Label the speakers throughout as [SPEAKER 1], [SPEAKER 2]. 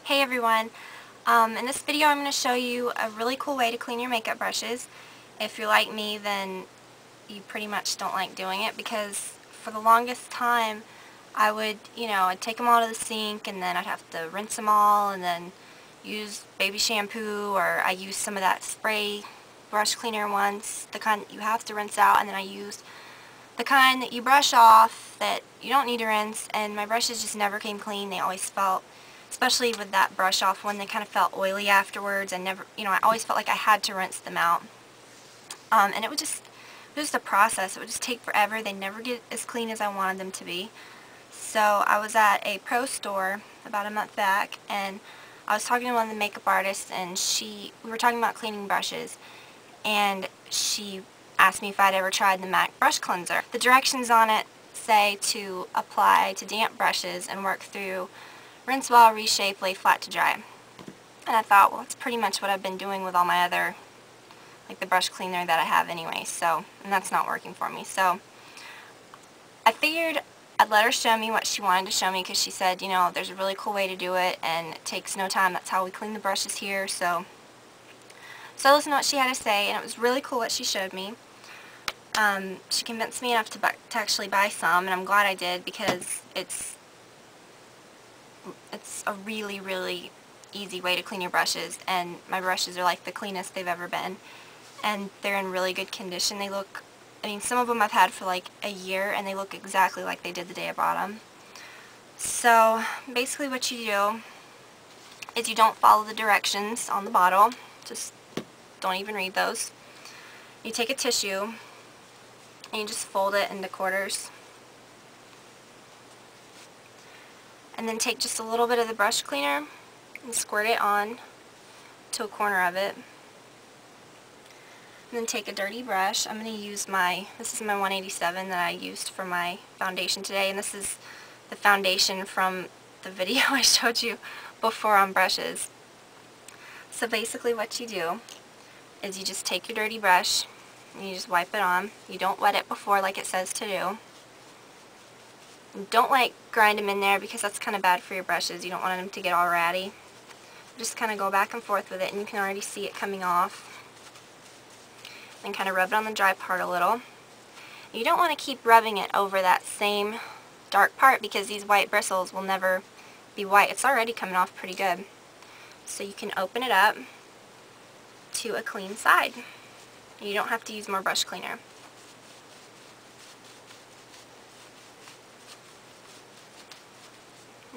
[SPEAKER 1] Hey everyone, in this video I'm going to show you a really cool way to clean your makeup brushes. If you're like me, then you pretty much don't like doing it, because for the longest time I would, I'd take them all to the sink and then I'd have to rinse them all and then use baby shampoo, or I used some of that spray brush cleaner once, the kind that you have to rinse out, and then I used the kind that you brush off that you don't need to rinse, and my brushes just never came clean. They always felt, especially with that brush off one, they kind of felt oily afterwards, and never, I always felt like I had to rinse them out. And it was just a process. It would just take forever. They never get as clean as I wanted them to be. So I was at a pro store about a month back, and I was talking to one of the makeup artists, and we were talking about cleaning brushes, and she asked me if I'd ever tried the MAC brush cleanser. The directions on it say to apply to damp brushes and work through rinse well, reshape, lay flat to dry. And I thought, well, that's pretty much what I've been doing with all my other, like the brush cleaner that I have anyway, and that's not working for me. So I figured I'd let her show me what she wanted to show me, because she said, there's a really cool way to do it and it takes no time. That's how we clean the brushes here. So listen to what she had to say, and it was really cool what she showed me. She convinced me enough to actually buy some, and I'm glad I did, because it's a really, really easy way to clean your brushes, and my brushes are like the cleanest they've ever been, and they're in really good condition. They look, some of them I've had for like a year, and they look exactly like they did the day I bought them. So basically what you do is you don't follow the directions on the bottle. Just don't even read those. You take a tissue and you just fold it into quarters, and then take just a little bit of the brush cleaner and squirt it on to a corner of it. And then take a dirty brush. I'm going to use this is my 187 that I used for my foundation today, and this is the foundation from the video I showed you before on brushes. So basically what you do is you just take your dirty brush and you just wipe it on. You don't wet it before like it says to do. And don't grind them in there, because that's kind of bad for your brushes. You don't want them to get all ratty. Just kind of go back and forth with it, and you can already see it coming off. And kind of rub it on the dry part a little. You don't want to keep rubbing it over that same dark part, because these white bristles will never be white. It's already coming off pretty good. So you can open it up to a clean side. You don't have to use more brush cleaner.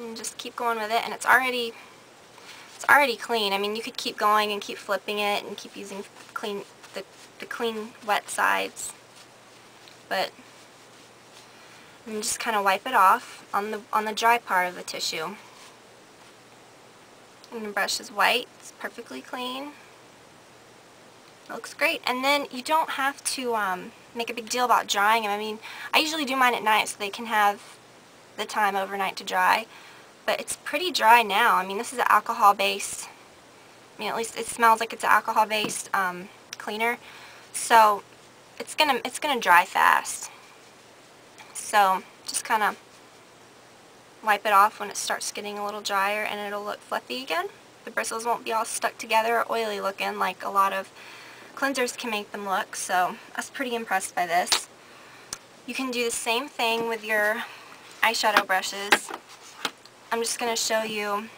[SPEAKER 1] And just keep going with it, and it's already clean. You could keep going and keep flipping it and keep using the clean wet sides, but and just kind of wipe it off on the dry part of the tissue. And the brush is white. It's perfectly clean. It looks great. And then you don't have to make a big deal about drying them. I usually do mine at night so they can have the time overnight to dry. But it's pretty dry now. This is an alcohol-based, at least it smells like it's an alcohol-based cleaner. So it's gonna dry fast. So just kind of wipe it off when it starts getting a little drier, and it'll look fluffy again. The bristles won't be all stuck together or oily looking like a lot of cleansers can make them look. So I was pretty impressed by this. You can do the same thing with your eyeshadow brushes. I'm just going to show you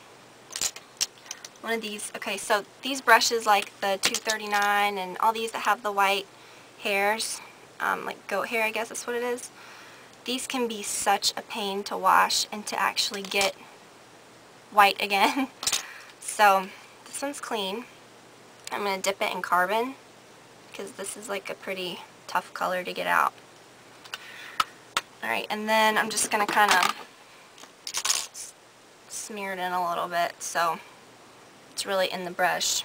[SPEAKER 1] one of these. Okay, so these brushes, like the 239 and all these that have the white hairs, like goat hair, I guess that's what it is, these can be such a pain to wash and to actually get white again. So this one's clean. I'm going to dip it in carbon, because this is like a pretty tough color to get out. Alright, and then I'm just going to kind of smear it in a little bit so it's really in the brush.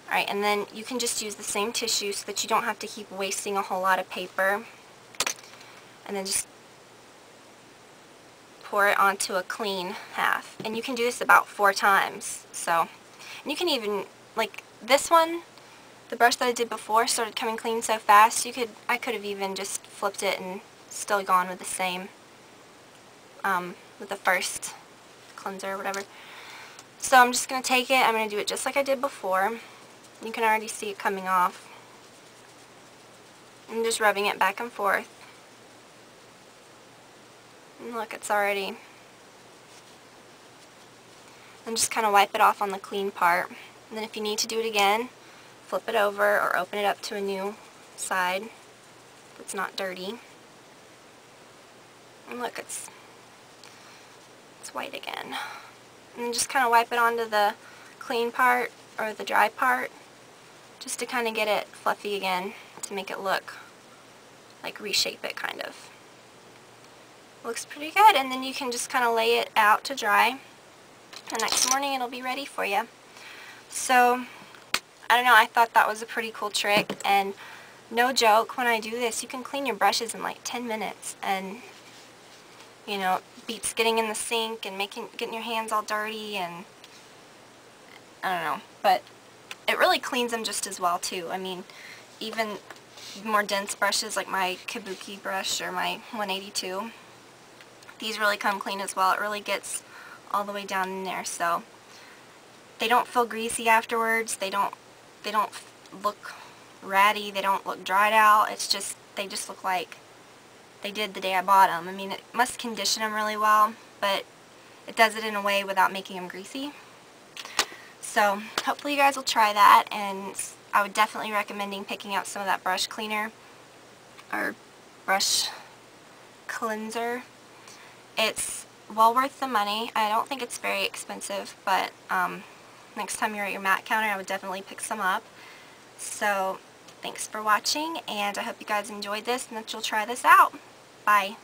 [SPEAKER 1] Alright, and then you can just use the same tissue so that you don't have to keep wasting a whole lot of paper. And then just pour it onto a clean half. And you can do this about 4 times. And you can even, like this one, the brush that I did before started coming clean so fast, I could have even just flipped it and still gone with the same, with the first cleanser or whatever. So I'm just going to take it, I'm going to do it just like I did before. You can already see it coming off. I'm just rubbing it back and forth. And look, it's already... And just kind of wipe it off on the clean part. And then if you need to do it again, flip it over or open it up to a new side that's not dirty. And look, it's white again. And then just kind of wipe it onto the clean part or the dry part just to kind of get it fluffy again, to make it look like, reshape it kind of. Looks pretty good, and then you can just kind of lay it out to dry. The next morning it'll be ready for you. So, I don't know, I thought that was a pretty cool trick, and no joke, when I do this, you can clean your brushes in like 10 minutes, and you know, it beats getting in the sink and getting your hands all dirty, and I don't know, but it really cleans them just as well too. I mean, even more dense brushes like my Kabuki brush or my 182, these really come clean as well. It really gets all the way down in there, so they don't feel greasy afterwards. They don't look ratty. They don't look dried out. It's just, they just look like they did the day I bought them. I mean, it must condition them really well, but it does it in a way without making them greasy. So hopefully you guys will try that, and I would definitely recommend picking out some of that brush cleaner or brush cleanser. It's well worth the money. I don't think it's very expensive, but next time you're at your mat counter, I would definitely pick some up. So thanks for watching, and I hope you guys enjoyed this and that you'll try this out. Bye.